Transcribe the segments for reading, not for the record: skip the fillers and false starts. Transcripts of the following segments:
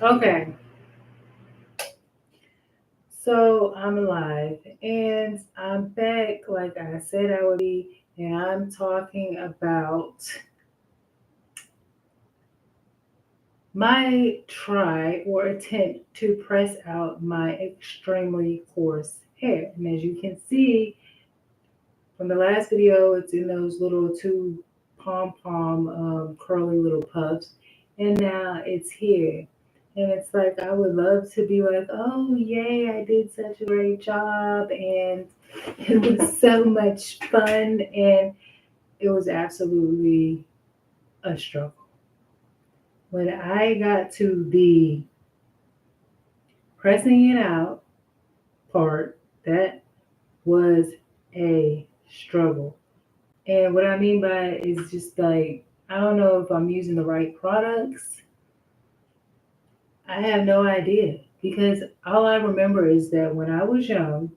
Okay, so I'm alive and I'm back like I said I would be, and I'm talking about my try or attempt to press out my extremely coarse hair. And as you can see from the last video, it's in those little two pom curly little puffs, and now it's here. And it's like I would love to be like, oh yay, I did such a great job, and it was so much fun, and it was absolutely a struggle. When I got to the pressing it out part, that was a struggle. And what I mean by it is just like, I don't know if I'm using the right products. I have no idea because all I remember is that when I was young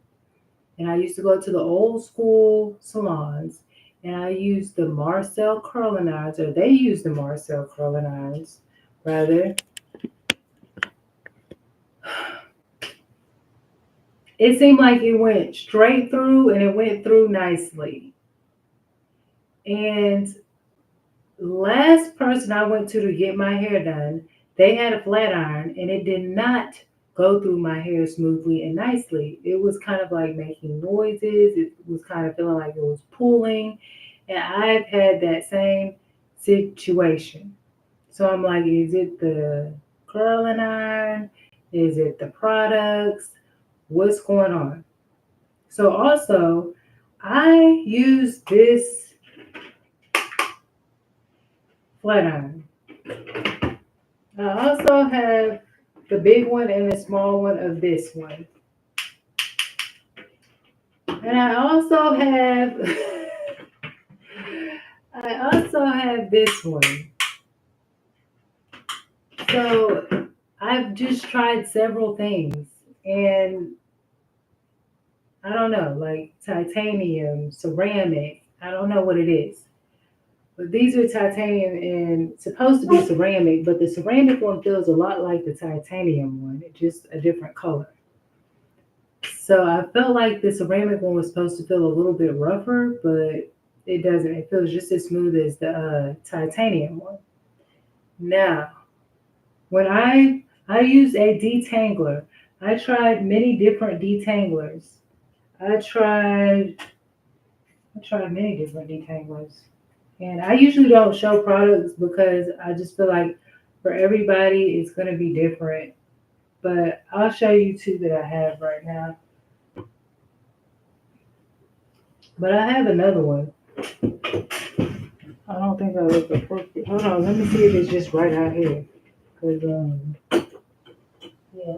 and I used to go to the old school salons and I used the Marcel curling irons, or they used the Marcel curling irons rather, it seemed like it went straight through and it went through nicely. And last person I went to get my hair done, they had a flat iron and it did not go through my hair smoothly and nicely. It was kind of like making noises. It was kind of feeling like it was pulling. And I've had that same situation. So I'm like, is it the curling iron? Is it the products? What's going on? So also, I use this flat iron. I also have the big one and the small one of this one. And I also have this one. So I've just tried several things and I don't know, like titanium, ceramic, I don't know what it is. But these are titanium and supposed to be ceramic, but the ceramic one feels a lot like the titanium one, it's just a different color. So I felt like the ceramic one was supposed to feel a little bit rougher, but it doesn't. It feels just as smooth as the titanium one. Now, when I used a detangler, I tried many different detanglers. I tried I tried many different detanglers, and I usually don't show products because I just feel like for everybody it's gonna be different. But I'll show you two that I have right now. But I have another one. I don't think I look appropriate. Hold on, let me see if it's just right out here. Cause yeah,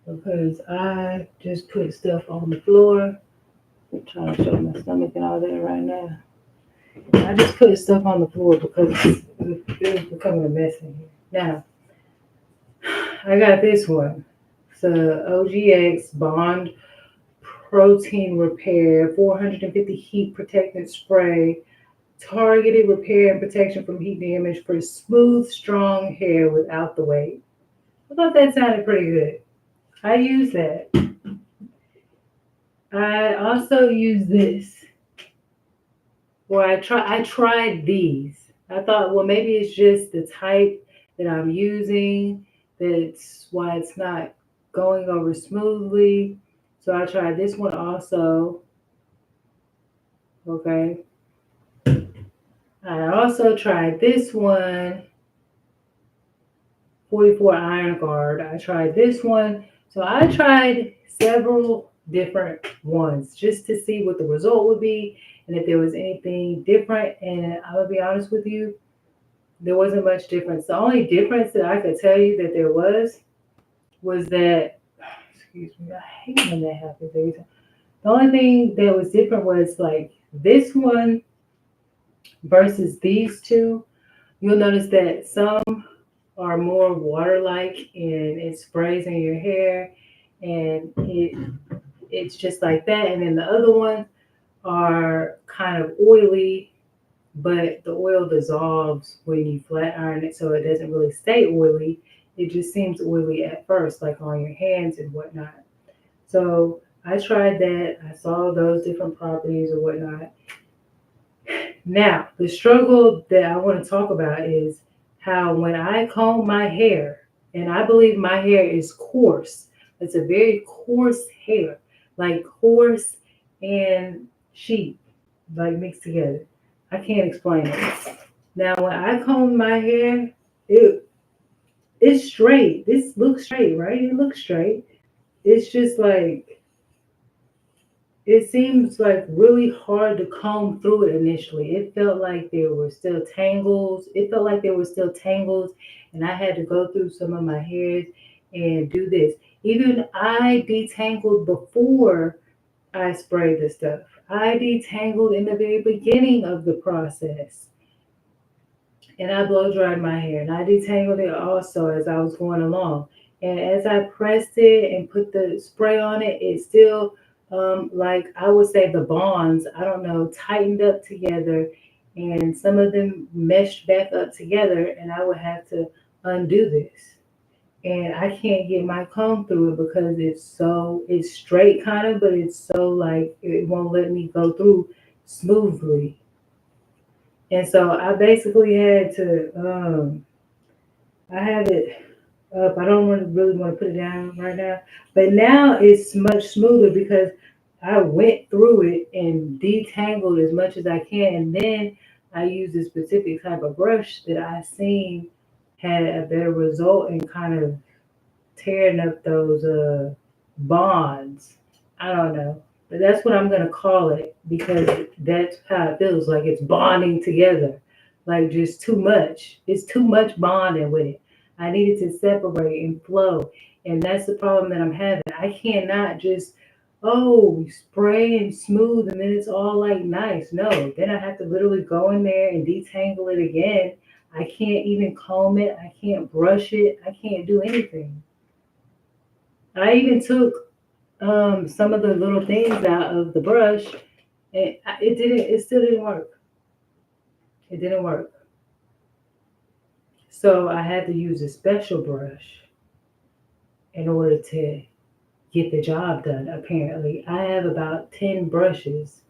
because I just put stuff on the floor. I'm trying to show my stomach and all that right now. I just put stuff on the floor because it's becoming a mess in here. Now I got this one. It's a OGX Bond Protein Repair 450 heat protectant spray. Targeted repair and protection from heat damage for smooth, strong hair without the weight. I thought that sounded pretty good. I use that. I also use this. Or I tried these. I thought, well, maybe it's just the type that I'm using. That's why it's not going over smoothly. So I tried this one also. Okay. I also tried this one, 44 Iron Guard. I tried this one. So I tried several different ones just to see what the result would be and if there was anything different. And I'm going to be honest with you, there wasn't much difference. The only difference that I could tell you that there was that, excuse me, I hate when that happens every time. The only thing that was different was like this one versus these two. You'll notice that some are more water-like and it sprays in your hair and it's just like that. And then the other ones are kind of oily but the oil dissolves when you flat iron it, so it doesn't really stay oily. It just seems oily at first, like on your hands and whatnot. So I tried that. I saw those different properties or whatnot. Now, the struggle that I want to talk about is how when I comb my hair, and I believe my hair is coarse, it's a very coarse hair, like horse and sheep, like mixed together. I can't explain it. Now, when I comb my hair, it it's straight. This looks straight, right? It looks straight. It's just like it seems like really hard to comb through it initially. It felt like there were still tangles. It felt like there were still tangles, and I had to go through some of my hairs and do this. Even I detangled before I sprayed the stuff. I detangled in the very beginning of the process, and I blow dried my hair, and I detangled it also as I was going along. And as I pressed it and put the spray on it, it still, like I would say, the bonds, I don't know, tightened up together, and some of them meshed back up together, and I would have to undo this. And I can't get my comb through it because it's straight kind of, but it's so like it won't let me go through smoothly. And so I basically had to I have it up. I don't really want to put it down right now, but now it's much smoother because I went through it and detangled as much as I can, and then I used a specific type of brush that I seen had a better result in kind of tearing up those bonds. I don't know, but that's what I'm gonna call it because that's how it feels like it's bonding together, like just too much. It's too much bonding with it. I needed to separate and flow, and that's the problem that I'm having. I cannot just spray and smooth and then it's all like nice. No, then I have to literally go in there and detangle it again. I can't even comb it. I can't brush it. I can't do anything. I even took some of the little things out of the brush, and it didn't. It still didn't work. It didn't work. So I had to use a special brush in order to get the job done. Apparently, I have about 10 brushes,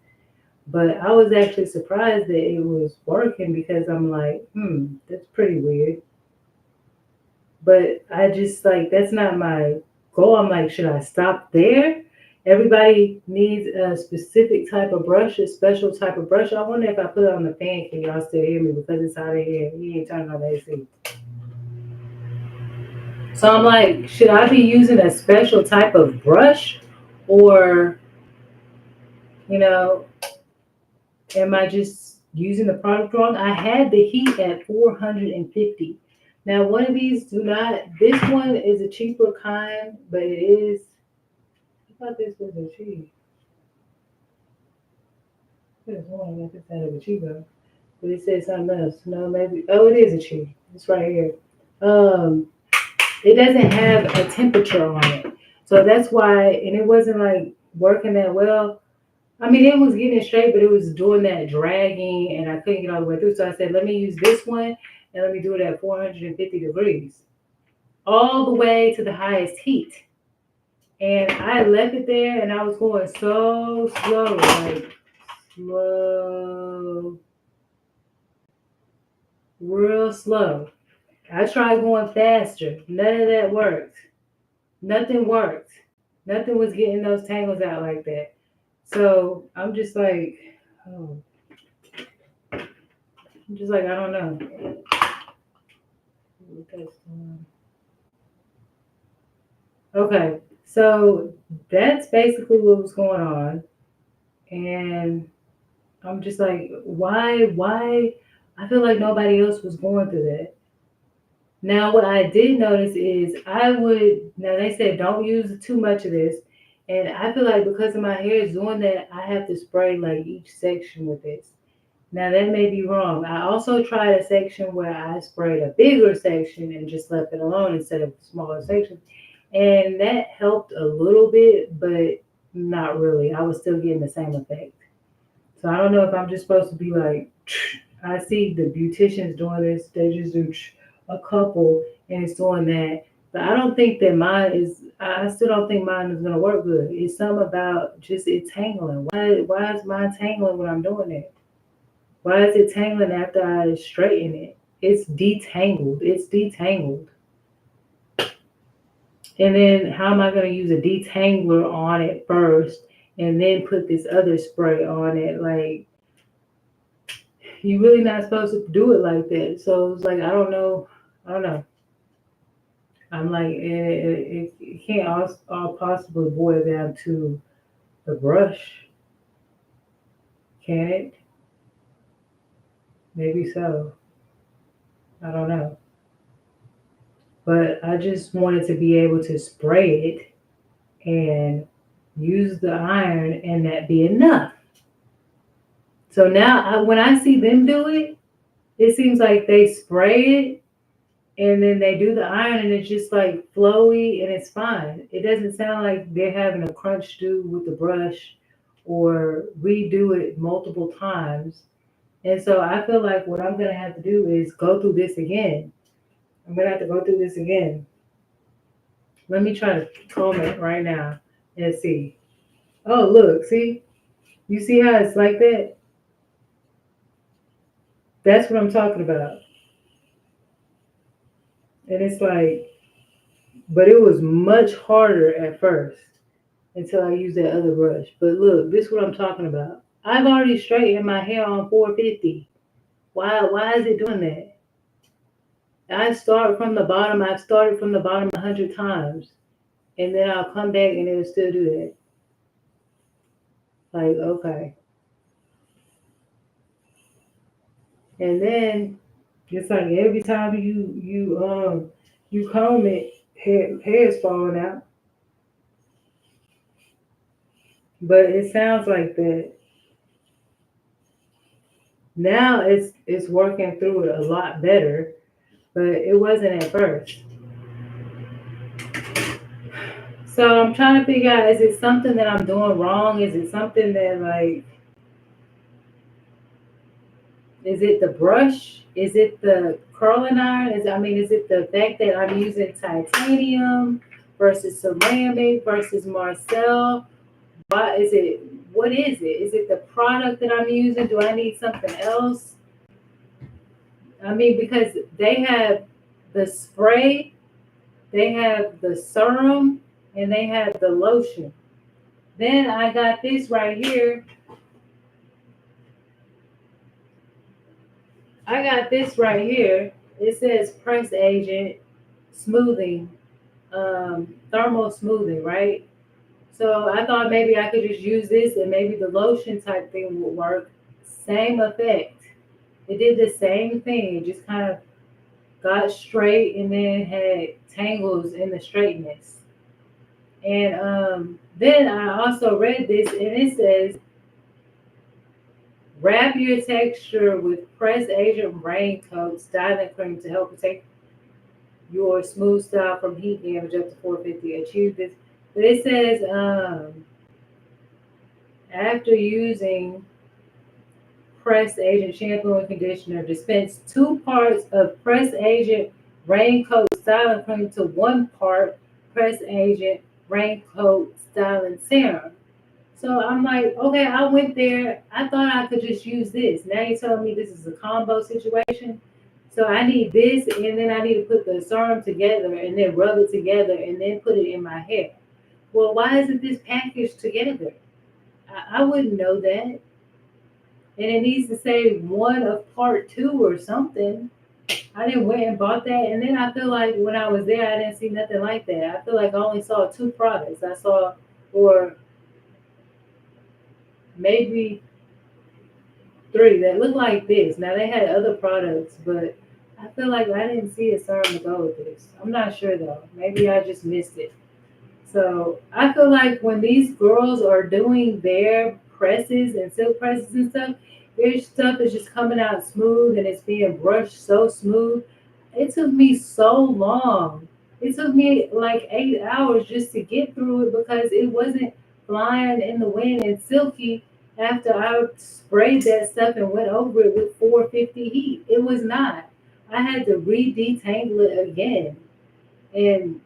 but I was actually surprised that it was working because I'm like, that's pretty weird. But I just like that's not my goal. I'm like, should I stop there? Everybody needs a specific type of brush, a special type of brush. I wonder if I put it on the fan, can y'all still hear me because it's out of here? He ain't turning on the AC. So I'm like, should I be using a special type of brush, or you know, am I just using the product wrong? I had the heat at 450. Now, one of these do not. This one is a cheaper kind, but it is. I thought this was a cheap. This one, like this had a cheaper, but it said something else. No, maybe. Oh, it is a cheap. It's right here. Um, it doesn't have a temperature on it, so that's why. And it wasn't like working that well. I mean, it was getting it straight, but it was doing that dragging, and I couldn't get all the way through. So I said, let me use this one, and let me do it at 450 degrees, all the way to the highest heat. And I left it there, and I was going so slow, like slow, real slow. I tried going faster. None of that worked. Nothing worked. Nothing was getting those tangles out like that. So I'm just like, oh, I'm just like, I don't know. Okay, so that's basically what was going on. And I'm just like, why? I feel like nobody else was going through that. Now, what I did notice is now they said don't use too much of this. And I feel like because of my hair is doing that, I have to spray like each section with this. Now, that may be wrong. I also tried a section where I sprayed a bigger section and just left it alone instead of smaller sections. And that helped a little bit, but not really. I was still getting the same effect. So I don't know if I'm just supposed to be like, I see the beauticians doing this. They just do a couple and it's doing that. But I don't think that mine is. I still don't think mine is gonna work good. It's something about just it tangling. Why is mine tangling when I'm doing it? Why is it tangling after I straighten it? It's detangled. It's detangled. And then how am I gonna use a detangler on it first and then put this other spray on it? Like you really not supposed to do it like that. So it's like I don't know. I don't know. I'm like it can't all possibly boil down to the brush, can it? Maybe so. I don't know. But I just wanted to be able to spray it and use the iron and that be enough. So now when I see them do it, it seems like they spray it and then they do the iron and it's just like flowy and it's fine. It doesn't sound like they're having a crunch do with the brush or redo it multiple times. And so I feel like what I'm gonna have to do is go through this again. I'm gonna have to go through this again. Let me try to comb it right now and see. Oh look, see? You see how it's like that? That's what I'm talking about. And it's like, but it was much harder at first until I used that other brush. But look, this is what I'm talking about. I've already straightened my hair on 450. Why is it doing that? I start from the bottom. I've started from the bottom 100 times. And then I'll come back and it'll still do that. Like, okay. And then it's like every time you comb it, hair's falling out. But it sounds like that now it's working through it a lot better, but it wasn't at first. So I'm trying to figure out, is it something that I'm doing wrong? Is it something that like, is it the brush? Is it the curling iron? Is it the fact that I'm using titanium versus ceramic versus Marcel? Why is it? What is it? Is it the product that I'm using? Do I need something else? Because they have the spray, they have the serum, and they have the lotion. Then I got this right here. I got this right here. It says press agent smoothing, thermal smoothing, right? So I thought maybe I could just use this and maybe the lotion type thing would work. Same effect. It did the same thing. It just kind of got straight and then had tangles in the straightness. And then I also read this and it says wrap your texture with press agent raincoat styling cream to help protect your smooth style from heat damage up to 450. Achieve this. But it says after using press agent shampoo and conditioner, dispense 2 parts of press agent raincoat styling cream to 1 part press agent raincoat styling serum. So I'm like, okay, I went there. I thought I could just use this. Now you're telling me this is a combo situation. So I need this, and then I need to put the serum together, and then rub it together, and then put it in my hair. Well, why isn't this packaged together? I wouldn't know that. And it needs to say one of part two or something. I didn't went and bought that, and then I feel like when I was there, I didn't see nothing like that. I feel like I only saw 2 products. I saw, or maybe 3 that looked like this. Now they had other products, but I feel like I didn't see a serum to go with this. I'm not sure though. Maybe I just missed it. So I feel like when these girls are doing their presses and silk presses and stuff, their stuff is just coming out smooth and it's being brushed so smooth. It took me so long. It took me like 8 hours just to get through it because it wasn't flying in the wind and silky. after I sprayed that stuff and went over it with 450 heat. It was not. I had to re-detangle it again and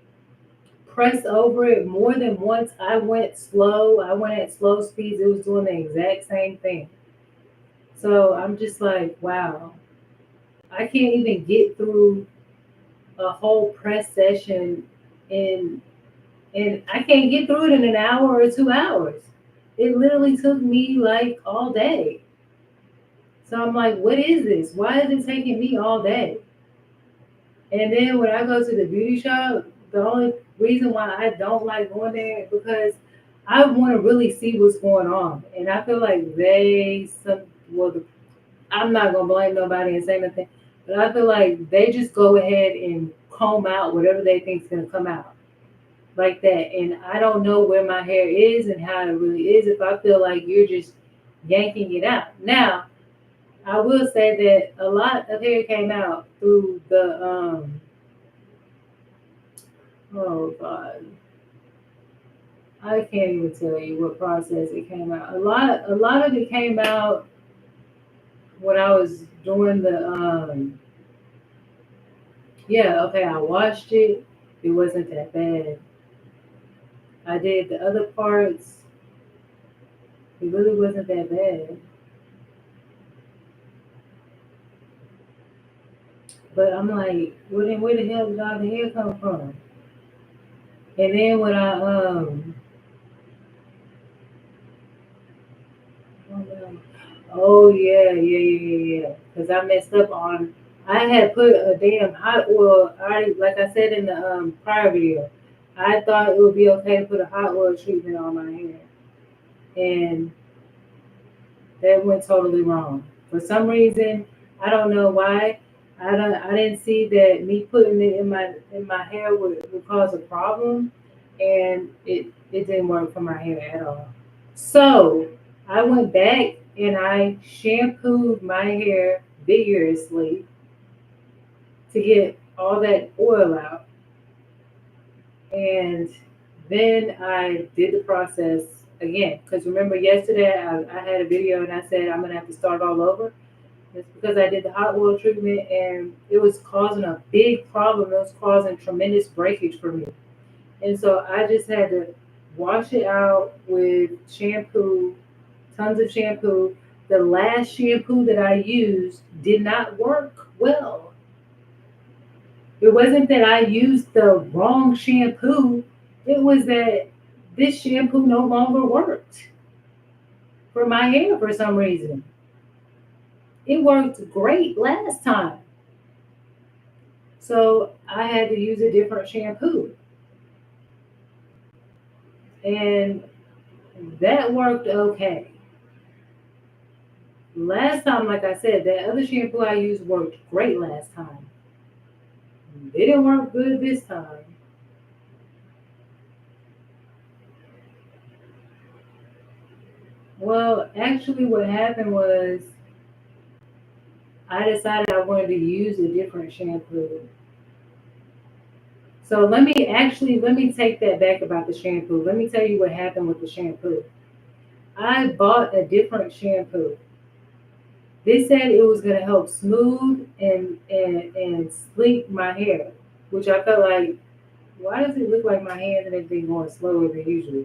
press over it more than once. I went slow. I went at slow speeds. It was doing the exact same thing. So I'm just like, wow. I can't even get through a whole press session in and I can't get through it in an hour or 2 hours. It literally took me like all day. So I'm like, what is this? Why is it taking me all day? And then when I go to the beauty shop, the only reason why I don't like going there is because I want to really see what's going on. And I feel like well, I'm not going to blame nobody and say nothing, but I feel like they just go ahead and comb out whatever they think is going to come out like that. And I don't know where my hair is and how it really is if I feel like you're just yanking it out. Now, I will say that a lot of hair came out through the oh god, I can't even tell you what process it came out. A lot of it came out when I was doing the yeah, okay, I washed it. It wasn't that bad. I did the other parts. It really wasn't that bad. But I'm like, where the hell did all the hair come from? And then when I oh, no. Oh yeah, yeah. Because I messed up on. I had put a damn hot oil. I like I said in the prior video. I thought it would be okay to put a hot oil treatment on my hair, and that went totally wrong. For some reason, I don't know why. I didn't see that me putting it in my hair would cause a problem, and it didn't work for my hair at all. So I went back and I shampooed my hair vigorously to get all that oil out. And then I did the process again. Because remember, yesterday I had a video and I said I'm going to have to start all over. It's because I did the hot oil treatment and it was causing a big problem. It was causing tremendous breakage for me. And so I just had to wash it out with shampoo, tons of shampoo. The last shampoo that I used did not work well. It wasn't that I used the wrong shampoo, it was that this shampoo no longer worked for my hair for some reason. It worked great last time. So I had to use a different shampoo. And that worked okay. Last time, like I said, that other shampoo I used worked great last time. It didn't work good this time. Well, actually, what happened was I decided I wanted to use a different shampoo. So let me take that back about the shampoo. Let me tell you what happened with the shampoo. I bought a different shampoo. They said it was gonna help smooth and sleek my hair, which I felt like, why does it look like my hands and everything going slower than usual?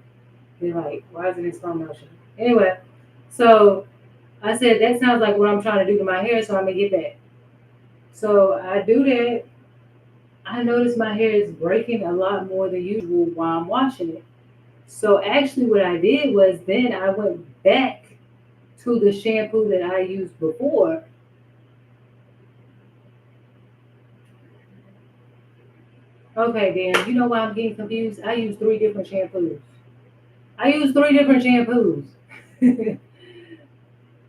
They're like, why isn't it slow motion? Anyway, so I said that sounds like what I'm trying to do to my hair, so I'm gonna get that. So I do that. I notice my hair is breaking a lot more than usual while I'm washing it. So actually, what I did was then I went back to the shampoo that I used before. Okay, Dan, you know why I'm getting confused? I use three different shampoos. I use three different shampoos.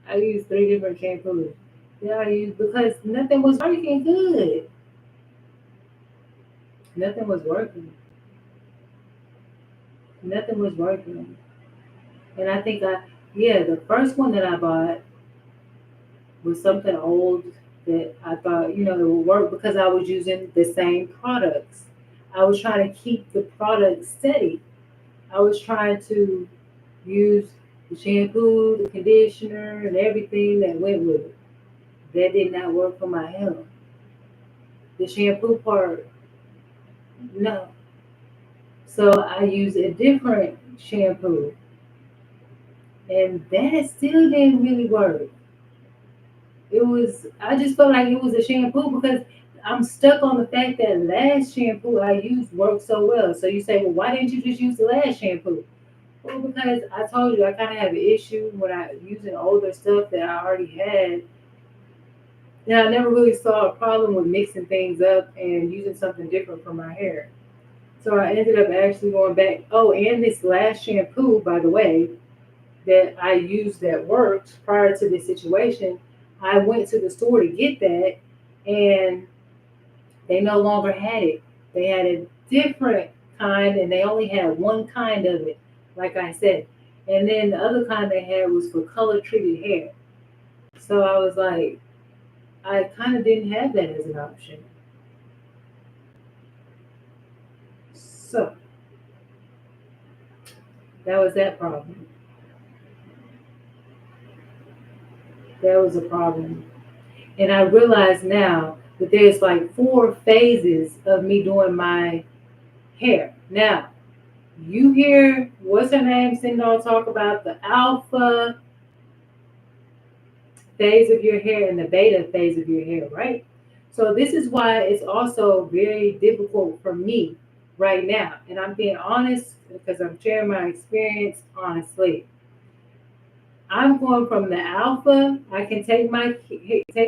I use three different shampoos. Yeah, I use because nothing was working good. Nothing was working. Nothing was working. And I think yeah, the first one that I bought was something old that I thought, it would work because I was using the same products. I was trying to keep the product steady. I was trying to use The shampoo, the conditioner, and everything that went with it. That did not work for my health. The shampoo part, no. So I used a different shampoo, and that still didn't really work. I just felt like it was a shampoo because I'm stuck on the fact that last shampoo I used worked so well. So you say, well, why didn't you just use the last shampoo? Well, because I told you I kind of have an issue when I using older stuff that I already had. And I never really saw a problem with mixing things up and using something different for my hair. So I ended up actually going back. Oh, and this last shampoo, by the way, that I used that worked prior to this situation, I went to the store to get that, and they no longer had it. They had a different kind, and they only had one kind of it, like I said. And then the other kind they had was for color treated hair. So I was like, I kind of didn't have that as an option. So that was that problem. That was a problem. And I realize now that there's like four phases of me doing my hair. Now, you hear what's her name sitting on talk about the alpha phase of your hair and the beta phase of your hair, right? So this is why it's also very difficult for me right now. And I'm being honest because I'm sharing my experience honestly. I'm going from the alpha. I can take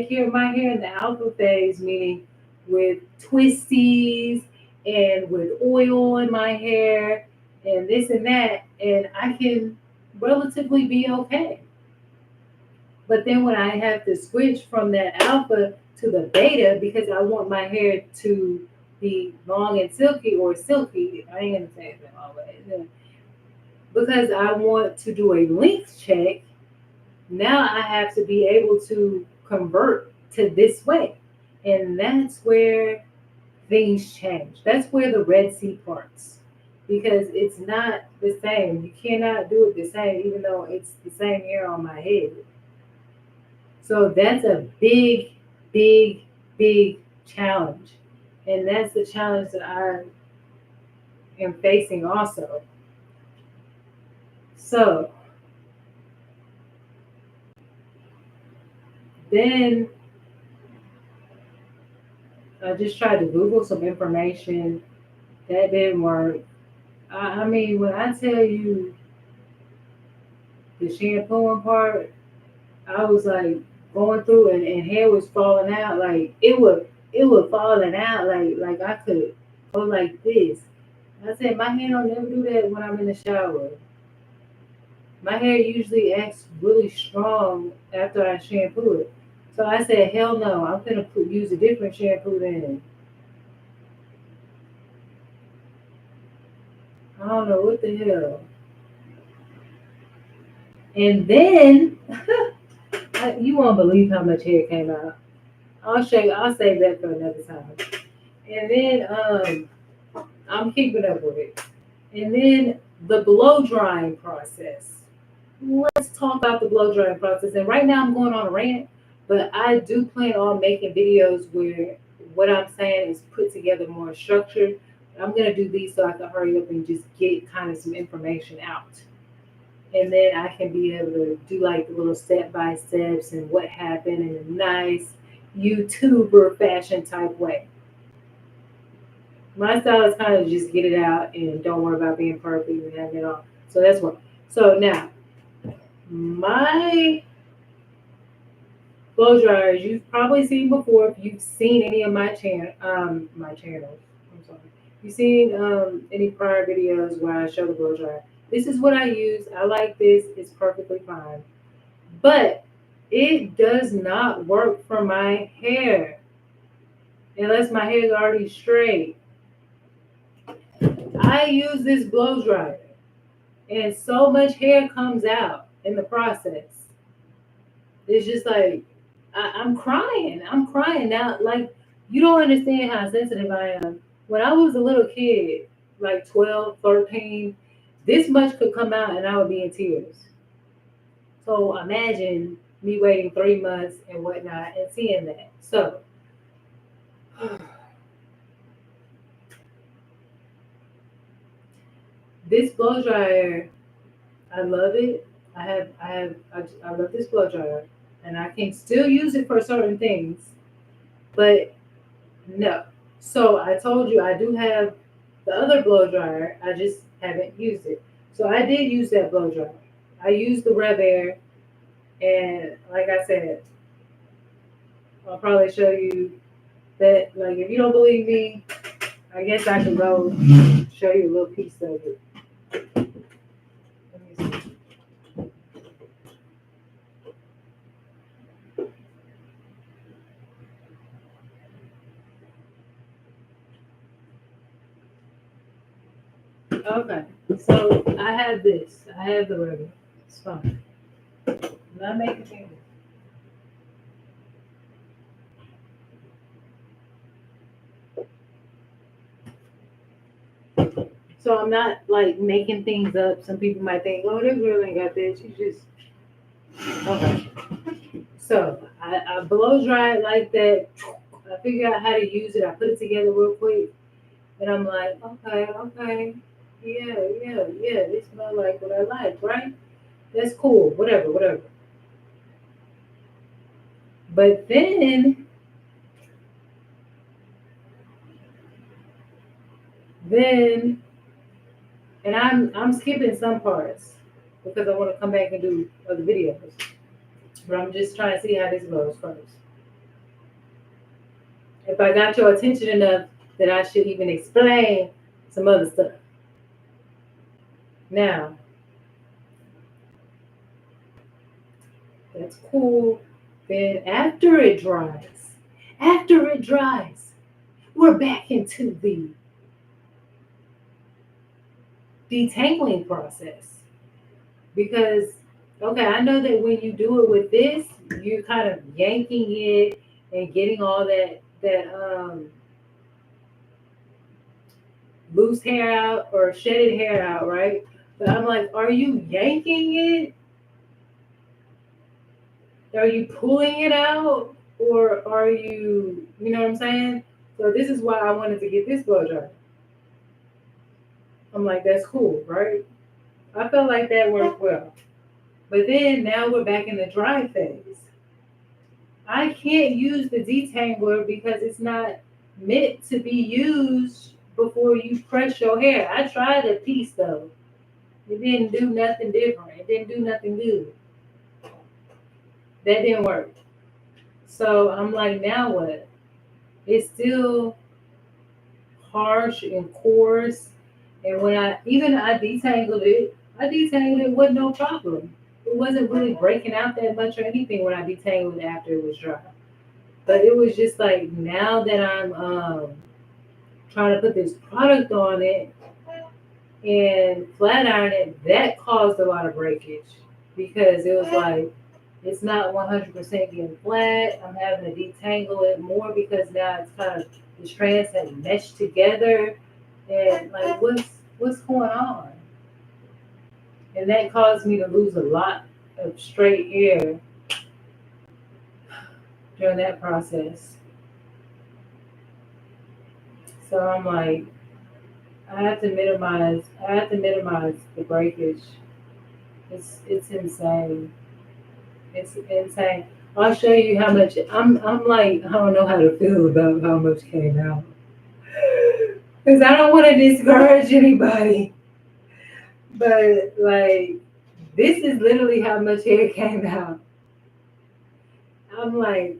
care of my hair in the alpha phase, meaning with twisties and with oil in my hair and this and that, and I can relatively be okay. But then when I have to switch from that alpha to the beta because I want my hair to be long and silky or silky, I ain't gonna say it that always. Because I want to do a length check, now I have to be able to convert to this way. And that's where things change. That's where the Red Sea parts. Because it's not the same. You cannot do it the same, even though it's the same hair on my head. So that's a big, big, big challenge. And that's the challenge that I am facing also. So then I just tried to Google some information. That didn't work. I mean, when I tell you the shampooing part, I was like going through and hair was falling out. Like it would falling out. Like I could go like this. I said my hair don't never do that when I'm in the shower. My hair usually acts really strong after I shampoo it. So I said, hell no, I'm gonna use a different shampoo then. I don't know what the hell. And then you won't believe how much hair came out. I'll show you. I'll save that for another time. And then I'm keeping up with it. And then the blow drying process. Let's talk about the blow drying process. And right now I'm going on a rant, but I do plan on making videos where what I'm saying is put together more structured. I'm gonna do these so I can hurry up and just get kind of some information out. And then I can be able to do like the little step by steps and what happened in a nice YouTuber fashion type way. My style is kind of just get it out and don't worry about being perfect and having it all. So that's one. So now my blow dryers you've probably seen before if you've seen any of my channels. I'm sorry. You've seen any prior videos where I show the blow dryer. This is what I use. I like this. It's perfectly fine. But it does not work for my hair unless my hair is already straight. I use this blow dryer and so much hair comes out in the process. It's just like I'm crying. I'm crying now. Like you don't understand how sensitive I am. When I was a little kid, like 12, 13, this much could come out and I would be in tears. So imagine me waiting 3 months and whatnot and seeing that. So this blow dryer, I love it. I love this blow dryer, and I can still use it for certain things. But no. So I told you I do have the other blow dryer. I just haven't used it. So I did use that blow dryer. I used the Rev Air, and like I said, I'll probably show you that. Like if you don't believe me, I guess I can go show you a little piece of it. Let me see. Okay, so I have this. I have the Rev Air. It's fine. I'm not making changes. So I'm not like making things up. Some people might think, oh, this girl ain't got this. She's just okay. So I blow dry it like that. I figure out how to use it. I put it together real quick, and I'm like, okay, okay, yeah. This smell like what I like, right? That's cool. Whatever, whatever. But then, and I'm skipping some parts because I want to come back and do other videos. But I'm just trying to see how this goes first. If I got your attention enough, then I should even explain some other stuff. Now, that's cool. Then after it dries, we're back into the detangling process. Because, okay, I know that when you do it with this, you're kind of yanking it and getting all that loose hair out or shedded hair out, right? But I'm like, are you yanking it? Are you pulling it out? Or are you, you know what I'm saying? So this is why I wanted to get this blow dryer. I'm like, that's cool, right? I felt like that worked well. But then now we're back in the dry phase. I can't use the detangler because it's not meant to be used before you press your hair. I tried a piece though. It didn't do nothing different. It didn't do nothing good. That didn't work. So I'm like, now what? It's still harsh and coarse. And when I I detangled it with no problem. It wasn't really breaking out that much or anything when I detangled it after it was dry. But it was just like now that I'm trying to put this product on it and flat iron it, that caused a lot of breakage because it was like it's not 100% getting flat. I'm having to detangle it more because now it's kind of the strands have meshed together and like what's going on? And that caused me to lose a lot of straight hair during that process. So I'm like, I have to minimize the breakage. It's insane. It's insane. I'll show you how much I'm like I don't know how to feel about how much came out. Because I don't want to discourage anybody. But like this is literally how much hair came out. I'm like,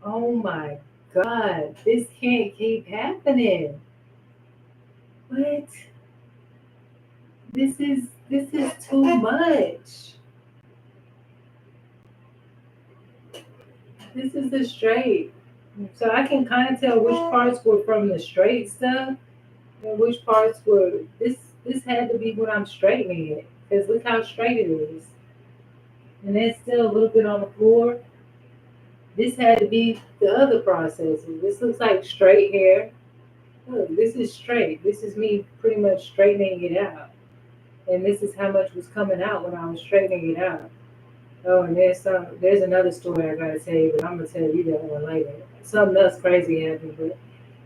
oh my God, this can't keep happening. What? This is too much. This is the straight. So I can kind of tell which parts were from the straight stuff and which parts were this had to be when I'm straightening it. Because look how straight it is. And there's still a little bit on the floor. This had to be the other processes. This looks like straight hair. Look, this is straight. This is me pretty much straightening it out. And this is how much was coming out when I was straightening it out. Oh, and there's another story I gotta tell you, but I'm gonna tell you that one later. Something else crazy happened, but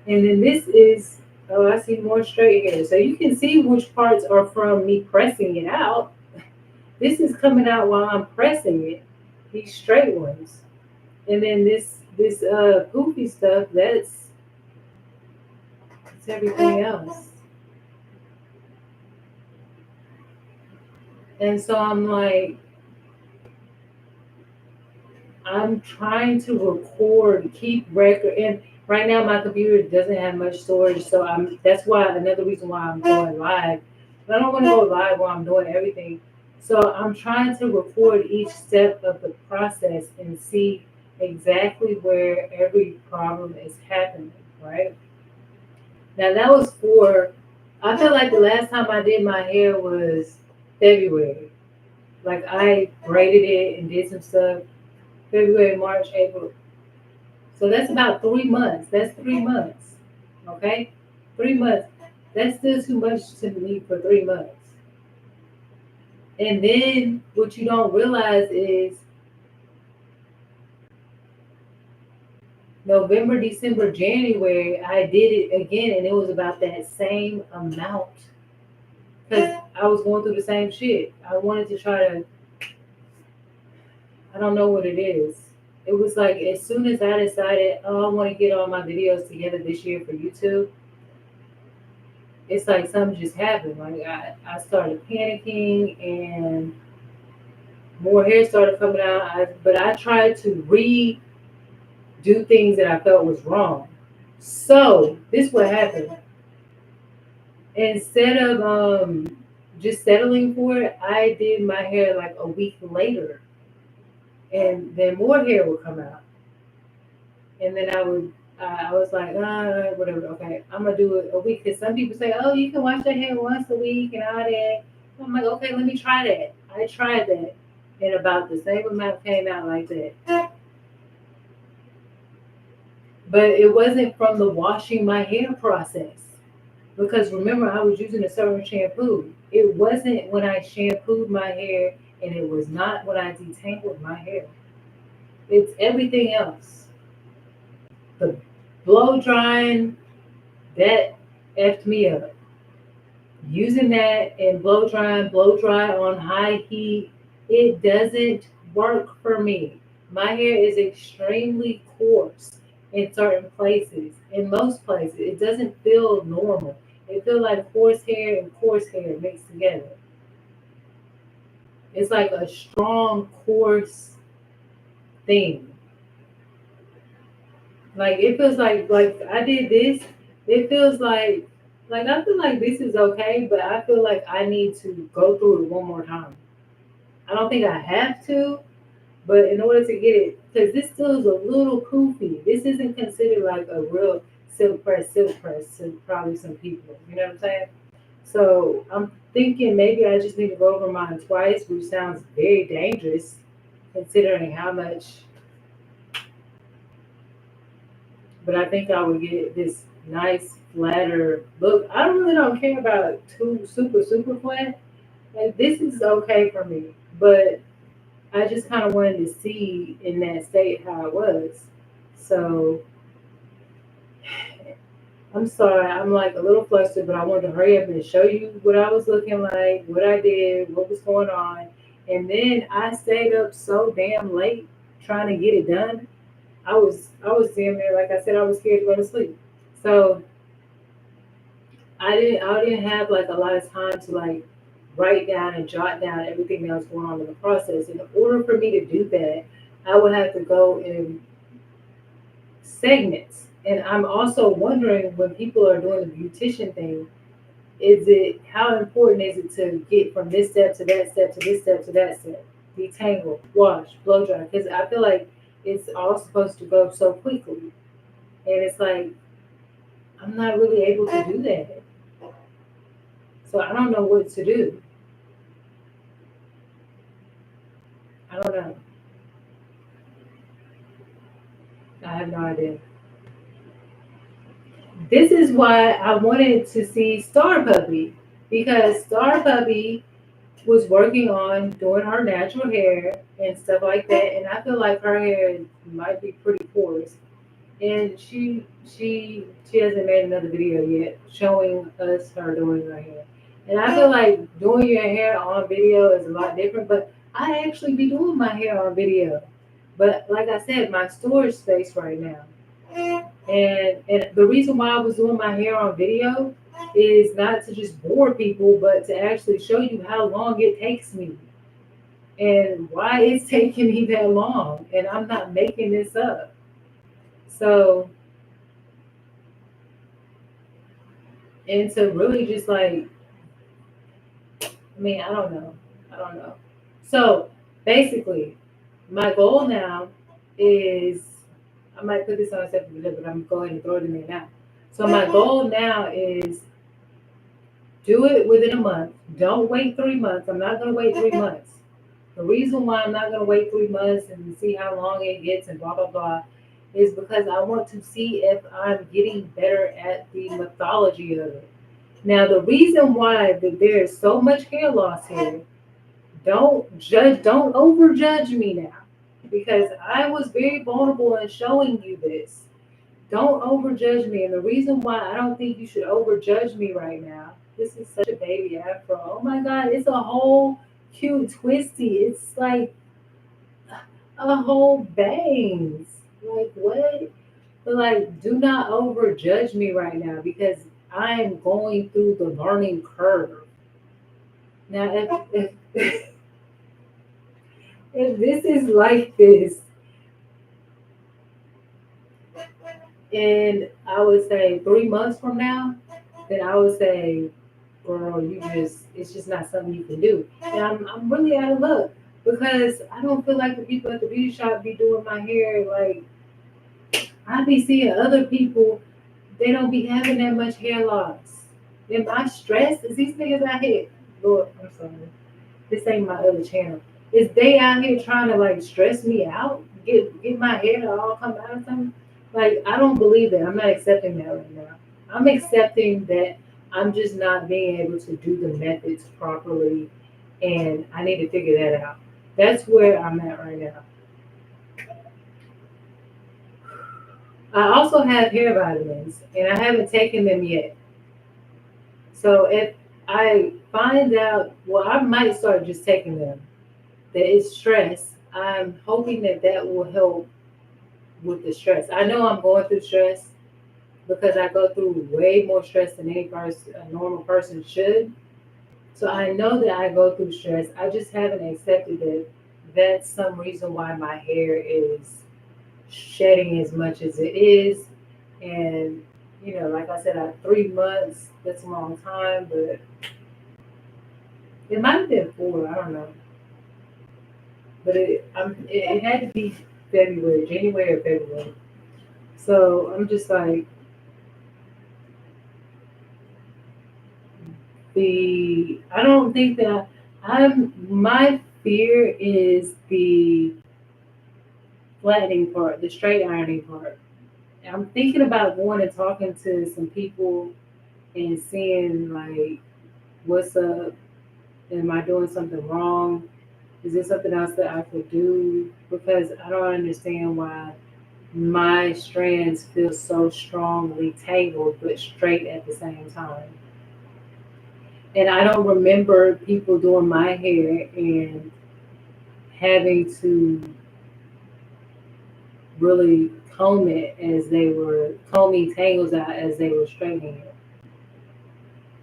and then this is oh, I see more straight hair. So you can see which parts are from me pressing it out. This is coming out while I'm pressing it. These straight ones. And then this poofy stuff, that's everything else. And so I'm like, I'm trying to record, keep record, and right now my computer doesn't have much storage, so I'm that's why another reason why I'm going live. But I don't want to go live while I'm doing everything. So I'm trying to record each step of the process and see exactly where every problem is happening, right? Now that was for I feel like the last time I did my hair was February. Like I braided it and did some stuff February, March, April. So that's about 3 months. That's 3 months. Okay? 3 months. That's still too much to me for 3 months. And then what you don't realize is November, December, January, I did it again and it was about that same amount. Because I was going through the same shit. I wanted to try to, I don't know what it is. It was like as soon as I decided, oh, I want to get all my videos together this year for YouTube, it's like something just happened. Like I started panicking and more hair started coming out. But I tried to redo things that I felt was wrong. So this what happened. Instead of just settling for it, I did my hair like a week later, and then more hair would come out, and then I was like, whatever. Okay, I'm gonna do it a week. Cause some people say, oh, you can wash your hair once a week and all that. I'm like, okay, let me try that. I tried that, and about the same amount came out like that. But it wasn't from the washing my hair process. Because remember, I was using a certain shampoo. It wasn't when I shampooed my hair, and it was not when I detangled my hair. It's everything else. The blow drying, that effed me up. Using that and blow dry on high heat, it doesn't work for me. My hair is extremely coarse in certain places. In most places, it doesn't feel normal. It feels like horsehair and coarse hair mixed together. It's like a strong, coarse thing. Like it feels like I did this. It feels like I feel like this is okay, but I feel like I need to go through it one more time. I don't think I have to, but in order to get it, because this still is a little poofy. This isn't considered like a real silk press to probably some people. You know what I'm saying? So I'm thinking maybe I just need to go over mine twice, which sounds very dangerous considering how much. But I think I would get this nice flatter look. I don't really don't care about too super flat. Like this is okay for me, but I just kind of wanted to see in that state how it was. So I'm sorry, I'm like a little flustered, but I wanted to hurry up and show you what I was looking like, what I did, what was going on. And then I stayed up so damn late trying to get it done. I was damn there, like I said, I was scared to go to sleep. So I didn't have like a lot of time to like write down and jot down everything that was going on in the process. In order for me to do that, I would have to go in segments. And I'm also wondering when people are doing the beautician thing, is it how important is it to get from this step to that step to this step to that step? Detangle, wash, blow dry. Because I feel like it's all supposed to go so quickly. And it's like I'm not really able to do that. So I don't know what to do. I don't know. I have no idea. This is why I wanted to see Star Puppy because Star Puppy was working on doing her natural hair. and stuff like that. And I feel like her hair might be pretty porous. And she hasn't made another video yet showing us her doing her hair. And I feel like doing your hair on video is a lot different, but I actually be doing my hair on video. But like I said, my storage space right now. And the reason why I was doing my hair on video is not to just bore people, but to actually show you how long it takes me and why it's taking me that long. And I'm not making this up. So, and to really just like, I mean, I don't know. I don't know. So basically, my goal now is I might put this on a separate video, but I'm going to throw it in there now. So my goal now is do it within a month. Don't wait 3 months. I'm not going to wait 3 months. The reason why I'm not going to wait 3 months and see how long it gets and blah, blah, blah is because I want to see if I'm getting better at the mythology of it. Now, the reason why there is so much hair loss here, don't overjudge me now because I was very vulnerable in showing you this. Don't overjudge me. And the reason why I don't think you should overjudge me right now, this is such a baby afro. Oh my God, it's a whole cute twisty. It's like a whole bangs. Like what? But like, do not overjudge me right now because I am going through the learning curve. Now, if if this is like this, and I would say 3 months from now, then I would say, girl, it's just not something you can do. And I'm really out of luck because I don't feel like the people at the beauty shop be doing my hair. Like, I be seeing other people, they don't be having that much hair loss. Am I stressed? Is these niggas out here? Lord, I'm sorry. This ain't my other channel. Is they out here trying to like stress me out? Get my hair to all come out or something? Like I don't believe that. I'm not accepting that right now. I'm accepting that I'm just not being able to do the methods properly and I need to figure that out. That's where I'm at right now. I also have hair vitamins and I haven't taken them yet. So if I find out, well, I might start just taking them that is stress. I'm hoping that that will help with the stress. I know I'm going through stress because I go through way more stress than a normal person should. So I know that I go through stress. I just haven't accepted that that's some reason why my hair is shedding as much as it is. And like I said, 3 months, that's a long time, but it might have been 4, I don't know. But it had to be February, January or February. So I'm just like I don't think that my fear is the flattening part, the straight ironing part. I'm thinking about going and talking to some people and seeing like what's up. Am I doing something wrong? Is there something else that I could do? Because I don't understand why my strands feel so strongly tangled but straight at the same time. And I don't remember people doing my hair and having to really comb it as they were combing tangles out as they were straightening it.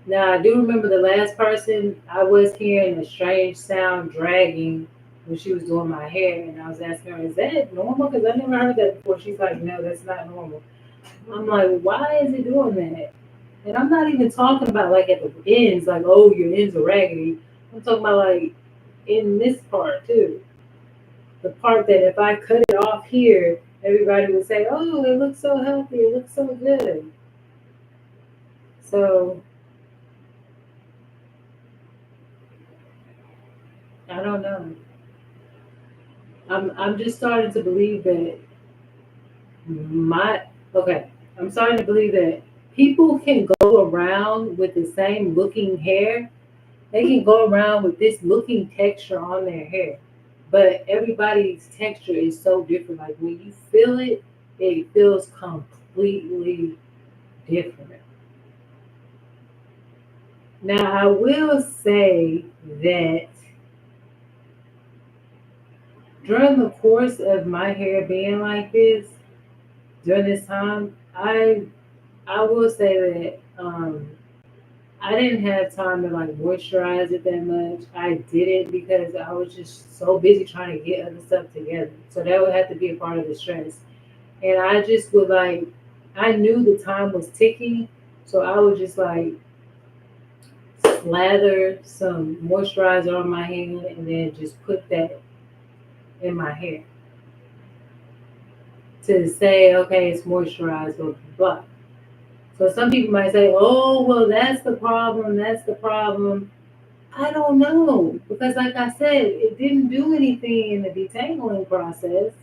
Now, I do remember the last person I was hearing a strange sound dragging when she was doing my hair, and I was asking her, "Is that normal?" Because I never heard that before. She's like, "No, that's not normal." I'm like, "Why is it doing that?" And I'm not even talking about like at the ends, like, "Oh, your ends are raggedy." I'm talking about like in this part too. The part that if I cut it off here, everybody would say, "Oh, it looks so healthy. It looks so good." So I don't know. I'm just starting to believe that my okay. I'm starting to believe that people can go around with the same looking hair. They can go around with this looking texture on their hair, but everybody's texture is so different. Like when you feel it, it feels completely different. Now, I will say that during the course of my hair being like this, during this time, I will say that I didn't have time to like moisturize it that much. I did it because I was just so busy trying to get other stuff together. So that would have to be a part of the stress. And I just would like, I knew the time was ticking, so I would just like slather some moisturizer on my hand and then just put that in my hair to say, okay, it's moisturized, blah, blah, blah. So some people might say, oh, well, that's the problem. That's the problem. I don't know. Because, like I said, it didn't do anything in the detangling process.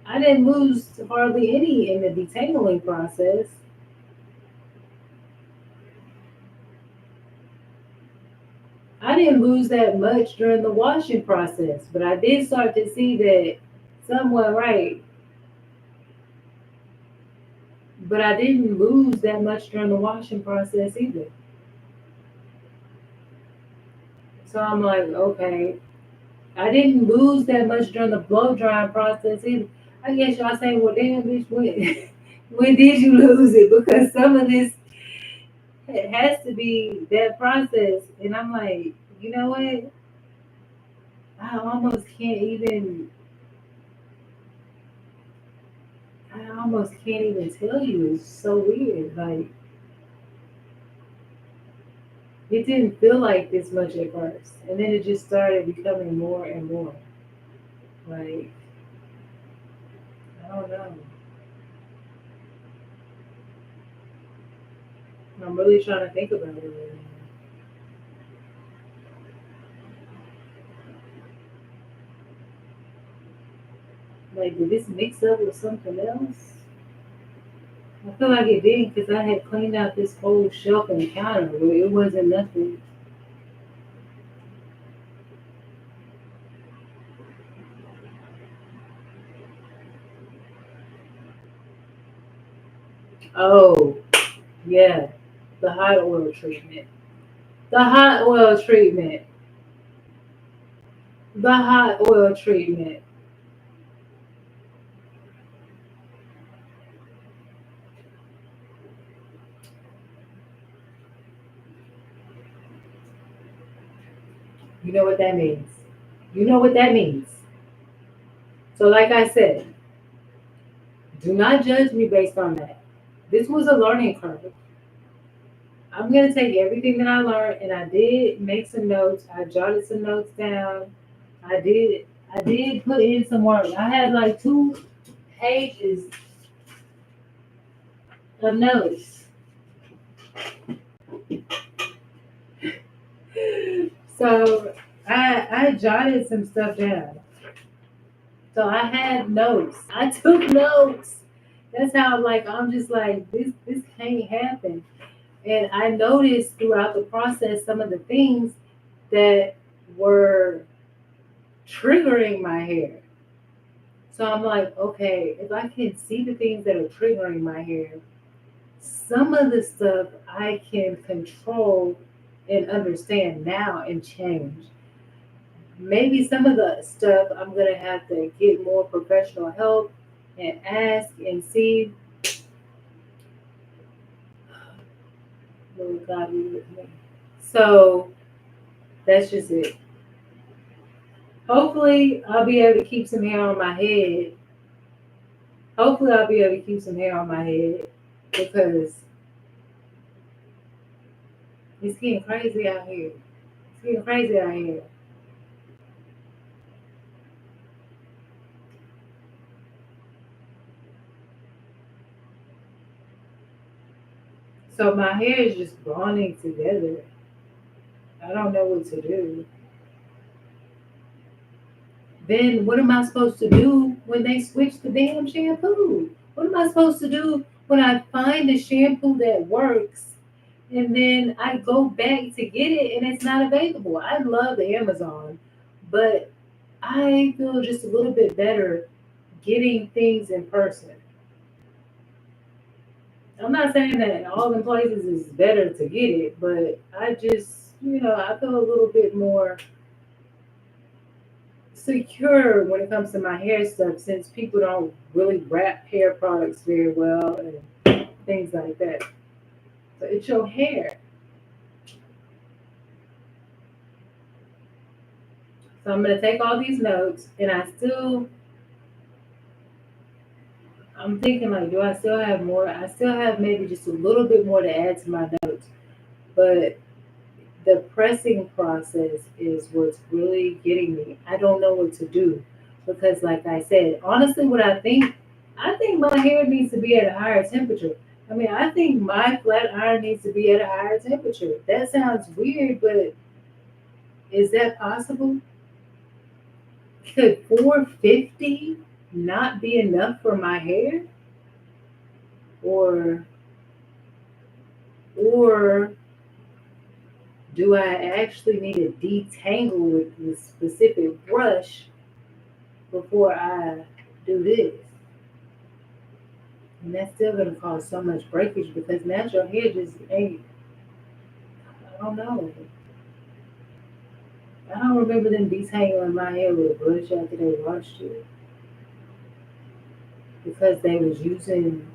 I didn't lose hardly any in the detangling process. I didn't lose that much during the washing process, but I did start to see that somewhat right. But I didn't lose that much during the washing process either. So I'm like, okay, I didn't lose that much during the blow drying process either. I guess y'all saying, well, damn, bitch, when, when did you lose it? Because some of this it has to be that process. And I'm like, you know what? I almost can't even, I almost can't even tell you. It's so weird. Like, it didn't feel like this much at first. And then it just started becoming more and more. Like, I don't know. I'm really trying to think about it right now. Like, did this mix up with something else? I feel like it did because I had cleaned out this whole shelf and counter where it wasn't nothing. Oh, yeah, the hot oil treatment. The hot oil treatment. The hot oil treatment. You know what that means. You know what that means. So, like I said, do not judge me based on that. This was a learning curve. I'm gonna take everything that I learned, and I did make some notes. I jotted some notes down. I did. I did put in some work. I had like 2 pages of notes. So I jotted some stuff down. So I had notes. I took notes. That's how like I'm just like this can't happen. And I noticed throughout the process some of the things that were triggering my hair. So I'm like, okay, if I can see the things that are triggering my hair, some of the stuff I can control and understand now and change. Maybe some of the stuff I'm gonna have to get more professional help and ask and see. Lord God be with me. So that's just it. Hopefully I'll be able to keep some hair on my head. Hopefully I'll be able to keep some hair on my head because it's getting crazy out here. It's getting crazy out here. So my hair is just bonding together. I don't know what to do. Then what am I supposed to do when they switch the damn shampoo? What am I supposed to do when I find a shampoo that works and then I go back to get it and it's not available. I love Amazon, but I feel just a little bit better getting things in person. I'm not saying that in all the places is better to get it, but I just, I feel a little bit more secure when it comes to my hair stuff since people don't really wrap hair products very well and things like that. So it's your hair. So I'm gonna take all these notes and I'm thinking like, do I still have more? I still have maybe just a little bit more to add to my notes, but the pressing process is what's really getting me. I don't know what to do because, like I said, honestly, I think my hair needs to be at a higher temperature. I mean, I think my flat iron needs to be at a higher temperature. That sounds weird, but is that possible? Could 450 not be enough for my hair? Or or do I actually need to detangle with this specific brush before I do this? And that's still gonna cause so much breakage because natural hair just ain't, I don't know. I don't remember them detangling my hair with a brush after they washed it because they was using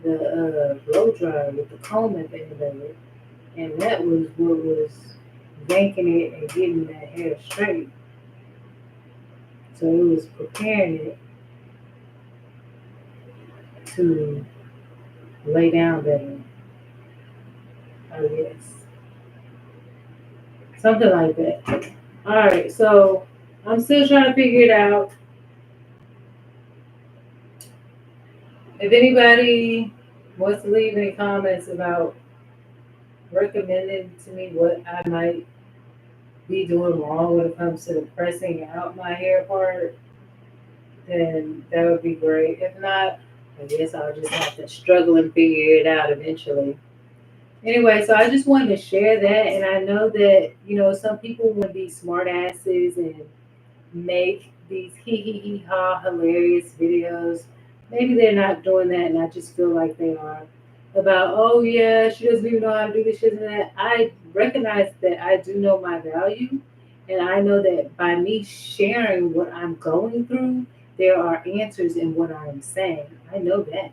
the blow dryer with the comb at the end of it. And that was what was yanking it and getting that hair straight. So it was preparing it to lay down better, I guess. Something like that. All right, so I'm still trying to figure it out. If anybody wants to leave any comments about recommending to me what I might be doing wrong when it comes to the pressing out my hair part, then that would be great. If not, I guess I'll just have to struggle and figure it out eventually. Anyway, so I just wanted to share that, and I know that some people want to be smart asses and make these hee hee hee ha hilarious videos. Maybe they're not doing that, and I just feel like they are. About, oh yeah, she doesn't even know how to do this, she doesn't know that. I recognize that I do know my value, and I know that by me sharing what I'm going through, there are answers in what I am saying. I know that.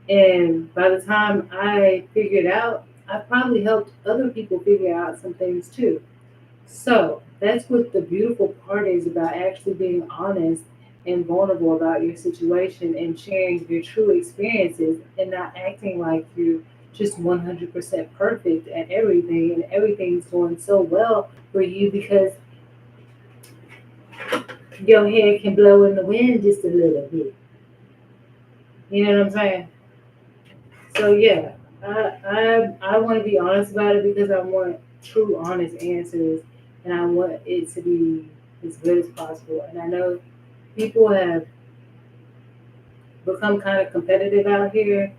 And by the time I figured out, I probably helped other people figure out some things too. So that's what the beautiful part is about actually being honest and vulnerable about your situation and sharing your true experiences and not acting like you're just 100% perfect at everything and everything's going so well for you because your hair can blow in the wind just a little bit. You know what I'm saying? So yeah, I want to be honest about it because I want true, honest answers, and I want it to be as good as possible. And I know people have become kind of competitive out here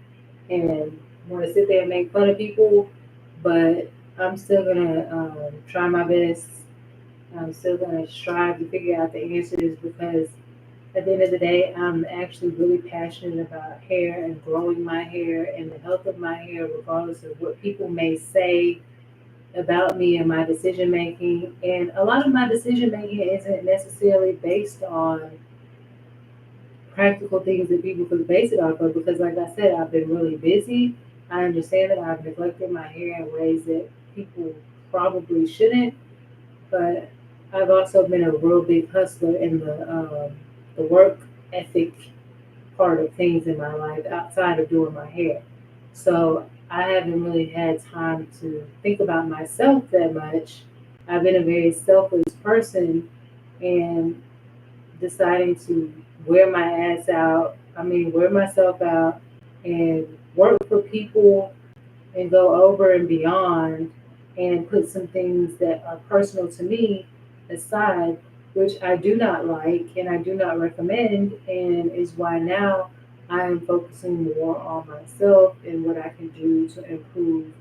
and want to sit there and make fun of people, but I'm still gonna try my best. I'm still gonna strive to figure out the answers because at the end of the day, I'm actually really passionate about hair and growing my hair and the health of my hair, regardless of what people may say about me and my decision making. And a lot of my decision making isn't necessarily based on practical things that people could base it off of because, like I said, I've been really busy. I understand that I've neglected my hair in ways that people probably shouldn't, but I've also been a real big hustler in the work ethic part of things in my life outside of doing my hair. So I haven't really had time to think about myself that much. I've been a very selfless person and deciding to wear myself out and work for people and go over and beyond and put some things that are personal to me aside, which I do not like and I do not recommend, and is why now I am focusing more on myself and what I can do to improve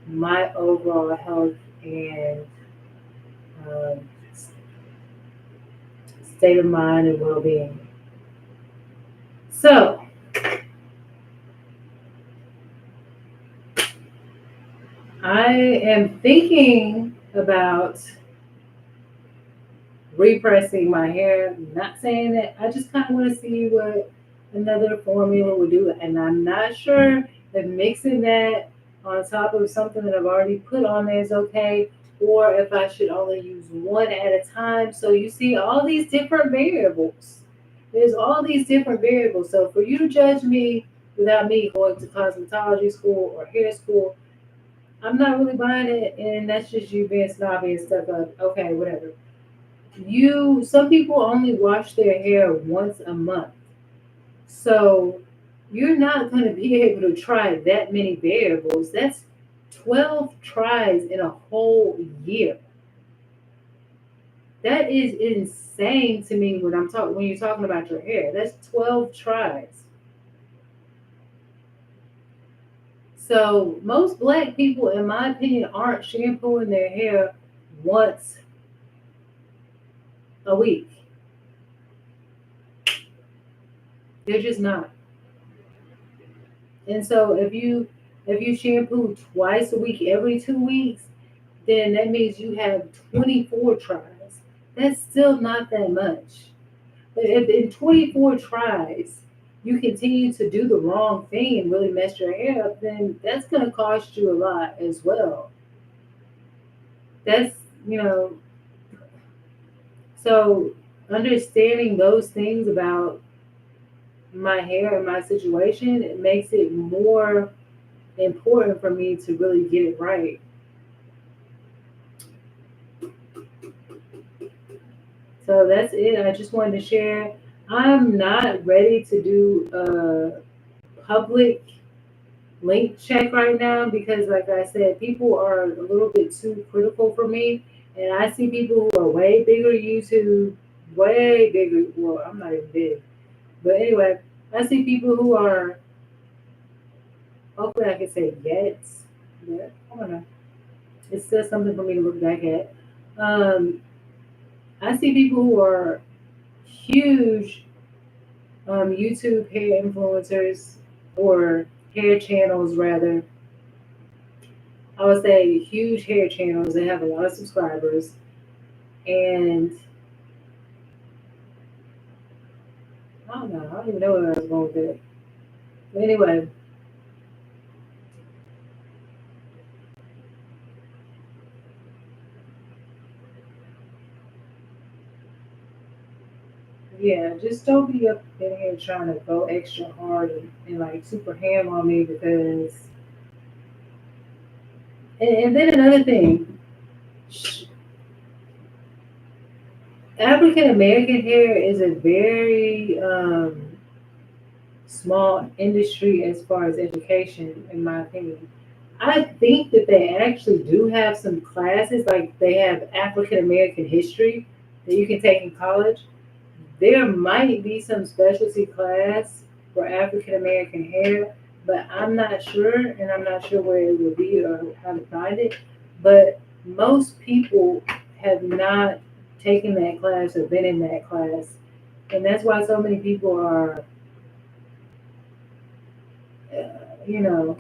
my overall health and um, state of mind and well being. So, I am thinking about repressing my hair. Not saying that, I just kind of want to see what another formula would do. And I'm not sure if mixing that on top of something that I've already put on there is okay, or if I should only use one at a time. So you see all these different variables. There's all these different variables. So for you to judge me without me going to cosmetology school or hair school, I'm not really buying it, and that's just you being snobby and stuff. Like, okay, whatever. Some people only wash their hair once a month. So you're not going to be able to try that many variables. That's 12 tries in a whole year. That is insane to me when you're talking about your hair. That's 12 tries. So most black people, in my opinion, aren't shampooing their hair once a week. They're just not. And so if you shampoo twice a week every 2 weeks, then that means you have 24 tries. That's still not that much. But if in 24 tries you continue to do the wrong thing and really mess your hair up, then that's going to cost you a lot as well. That's, you know, so understanding those things about my hair and my situation, it makes it more important for me to really get it right. So that's it. I just wanted to share. I'm not ready to do a public link check right now because, like I said, people are a little bit too critical for me. And I see people who are way bigger YouTube, way bigger. Well, I'm not even big. But anyway, I see people who are, hopefully I can say yet. Yeah, I don't know. It's still something for me to look back at. Um, I see people who are huge YouTube hair influencers or hair channels, rather. I would say huge hair channels that have a lot of subscribers. And I don't know, I don't even know where I was going with it. But anyway, yeah, just don't be up in here trying to go extra hard and like super ham on me because. And then another thing, African American hair is a very small industry as far as education, in my opinion. I think that they actually do have some classes, like they have African American history that you can take in college. There might be some specialty class for African American hair, but I'm not sure, and I'm not sure where it will be or how to find it. But most people have not taken that class or been in that class, and that's why so many people are, you know,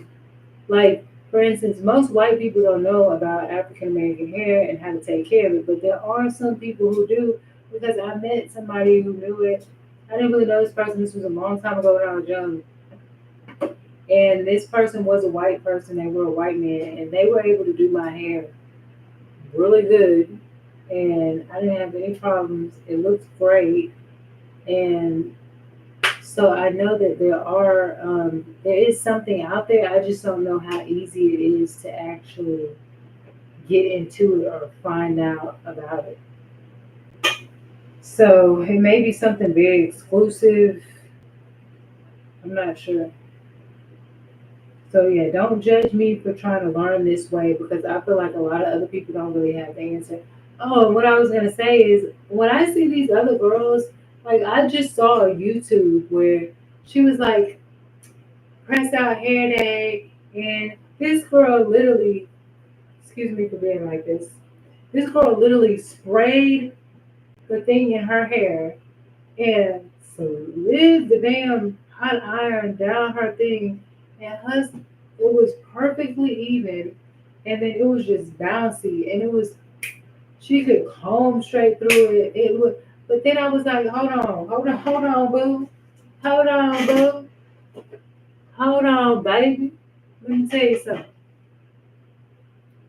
like, for instance, most white people don't know about African American hair and how to take care of it, but there are some people who do because I met somebody who knew it. I didn't really know this person. This was a long time ago when I was young. And this person was a white person. They were a white man, and they were able to do my hair really good. And I didn't have any problems. It looked great. And so I know that there is something out there. I just don't know how easy it is to actually get into it or find out about it. So it may be something very exclusive. I'm not sure. So yeah, don't judge me for trying to learn this way because I feel like a lot of other people don't really have the answer. Oh, what I was gonna say is when I see these other girls, like I just saw a YouTube where She was like, press out hair day. And this girl literally, excuse me for being like this girl literally sprayed the thing in her hair and slid the damn hot iron down her thing. And hus it was perfectly even. And then it was just bouncy. And it was, she could comb straight through it. It was, but then I was like, hold on, boo. Hold on, boo. Hold on, baby. Let me tell you something.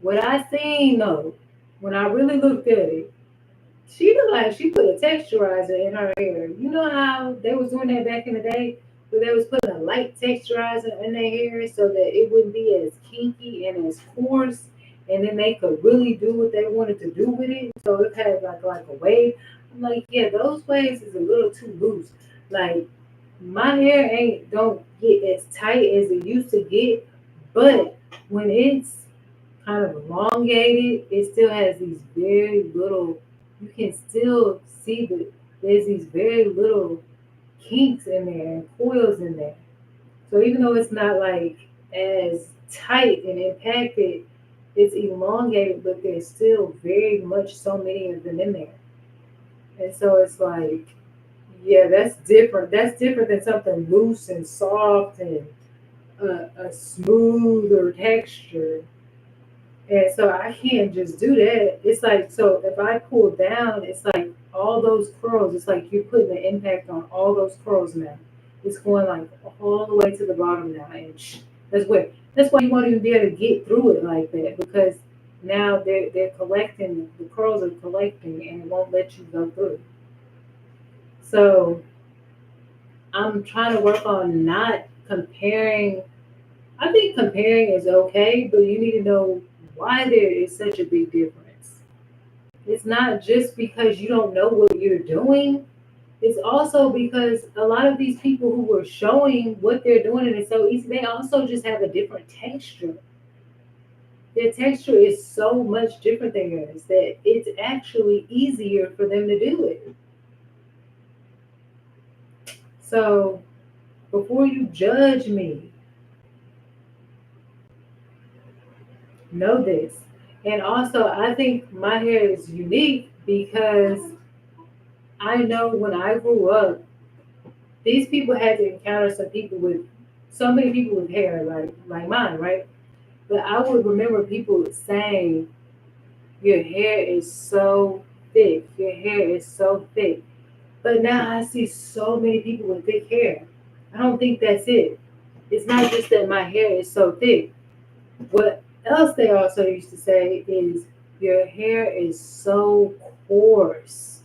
What I seen though, when I really looked at it, she looked like she put a texturizer in her hair. You know how they was doing that back in the day, where they was putting a light texturizer in their hair so that it wouldn't be as kinky and as coarse, and then they could really do what they wanted to do with it. So it had like a wave. I'm like, yeah, those waves is a little too loose. Like my hair ain't don't get as tight as it used to get, but when it's kind of elongated, it still has these very little, you can still see there's these very little kinks in there and coils in there. So even though it's not like as tight and impacted, it's elongated, but there's still very much so many of them in there. And so it's like, yeah, that's different. That's different than something loose and soft and a smoother texture. And so I can't just do that. It's like, so if I pull down, it's like all those curls, it's like you're putting the impact on all those curls now. It's going like all the way to the bottom now. And that's why you won't even be able to get through it like that, because now they're collecting, the curls are collecting and it won't let you go through. So I'm trying to work on not comparing. I think comparing is okay, but you need to know why there is such a big difference. It's not just because you don't know what you're doing. It's also because a lot of these people who were showing what they're doing and it's so easy, they also just have a different texture. Their texture is so much different than yours that it's actually easier for them to do it. So before you judge me, know this. And also, I think my hair is unique because I know when I grew up, these people had to encounter some people with so many people with hair like mine, right? But I would remember people saying, "Your hair is so thick. Your hair is so thick." But now I see so many people with thick hair. I don't think that's it. It's not just that my hair is so thick. What else they also used to say is, "Your hair is so coarse."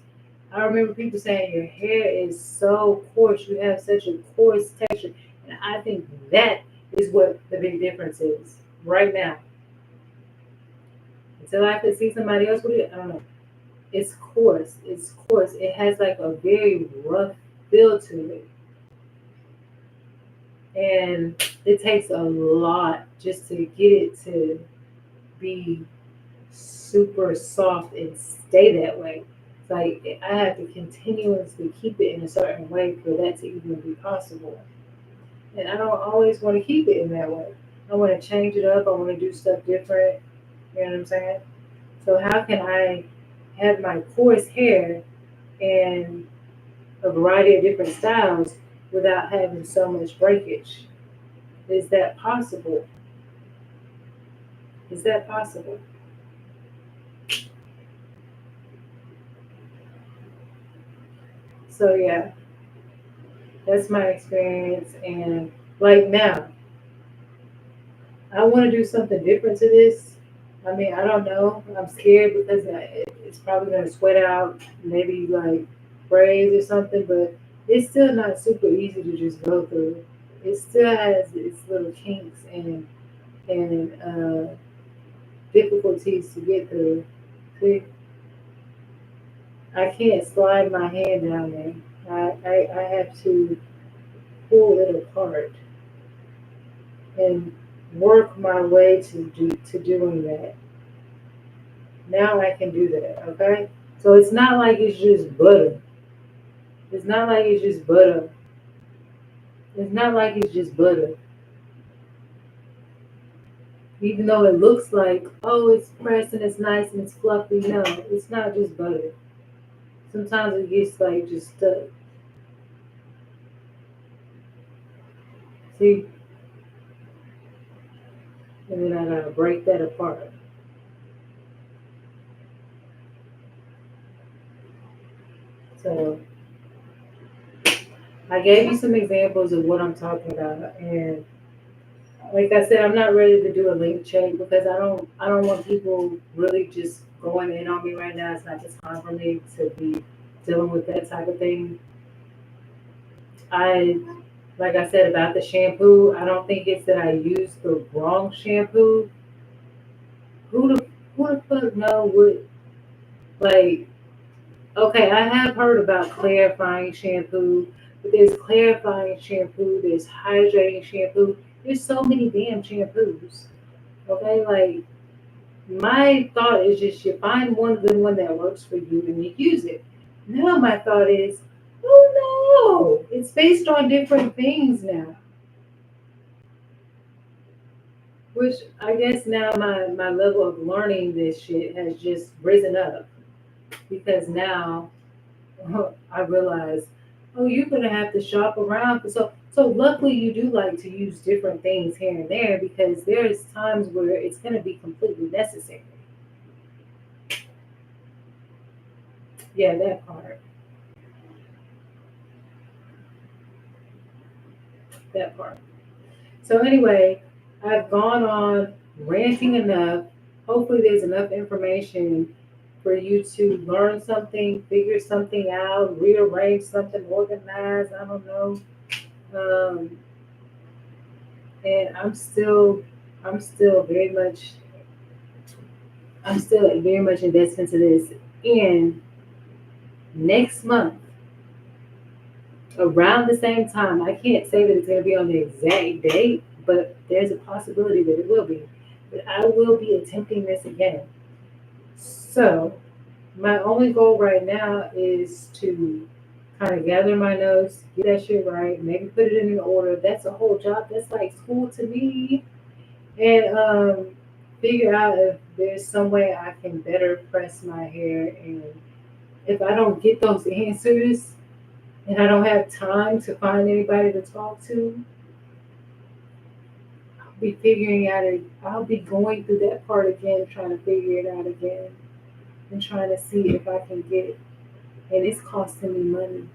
I remember people saying your hair is so coarse, you have such a coarse texture. And I think that is what the big difference is right now. Until I could see somebody else with it, I don't know. It's coarse. It's coarse. It has like a very rough feel to it. And it takes a lot just to get it to be super soft and stay that way. It's like I have to continuously keep it in a certain way for that to even be possible. And I don't always want to keep it in that way. I want to change it up. I want to do stuff different. You know what I'm saying? So how can I have my coarse hair and a variety of different styles without having so much breakage? Is that possible? Is that possible? So yeah, that's my experience. And like now, I want to do something different to this. I mean, I don't know. I'm scared because it's probably going to sweat out, maybe like braids or something, but it's still not super easy to just go through. It still has its little kinks and difficulties to get through. See, I can't slide my hand down there. I have to pull it apart and work my way to doing that. Now I can do that, okay? So it's not like it's just butter. It's not like it's just butter. It's not like it's just butter. Even though it looks like, oh, it's pressed and it's nice and it's fluffy. No, it's not just butter. Sometimes it gets like just stuck. See, and then I gotta break that apart. So I gave you some examples of what I'm talking about, and like I said, I'm not ready to do a link check because I don't want people really just going in on me right now. It's not just time for me to be dealing with that type of thing. I like I said about the shampoo, I don't think it's that I used the wrong shampoo. Who the fuck know what, like, okay, I have heard about clarifying shampoo, but there's clarifying shampoo, there's hydrating shampoo. There's so many damn shampoos. Okay, like my thought is just you find one good one that works for you and you use it. Now my thought is, oh no, it's based on different things now. Which I guess now my level of learning this shit has just risen up because now I realize, oh, you're gonna have to shop around. So luckily you do like to use different things here and there because there's times where it's gonna be completely necessary. Yeah, that part. That part. So anyway, I've gone on ranting enough. Hopefully there's enough information for you to learn something, figure something out, rearrange something, organize, I don't know. Um, and I'm still very much I'm still very much invested into this. And next month, around the same time, I can't say that it's going to be on the exact date, but there's a possibility that it will be. But I will be attempting this again. So, my only goal right now is to kind of gather my notes, get that shit right, maybe put it in an order. That's a whole job. That's like school to me. And figure out if there's some way I can better press my hair. And if I don't get those answers and I don't have time to find anybody to talk to, I'll be figuring out it. I'll be going through that part again, trying to figure it out again and trying to see if I can get. And it's costing me money.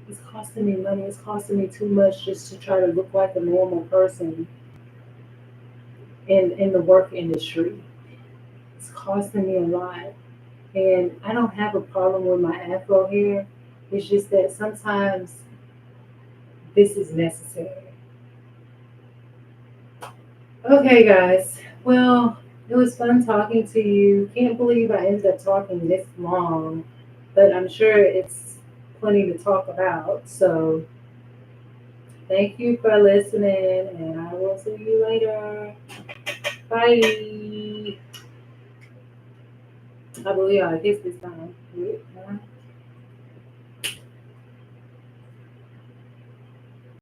It's costing me money. It's costing me too much just to try to look like a normal person in the work industry. It's costing me a lot. And I don't have a problem with my afro hair. It's just that sometimes this is necessary. Okay, guys. Well, it was fun talking to you. Can't believe I ended up talking this long, but I'm sure it's plenty to talk about. So, thank you for listening, and I will see you later. Bye. I believe I kissed this time.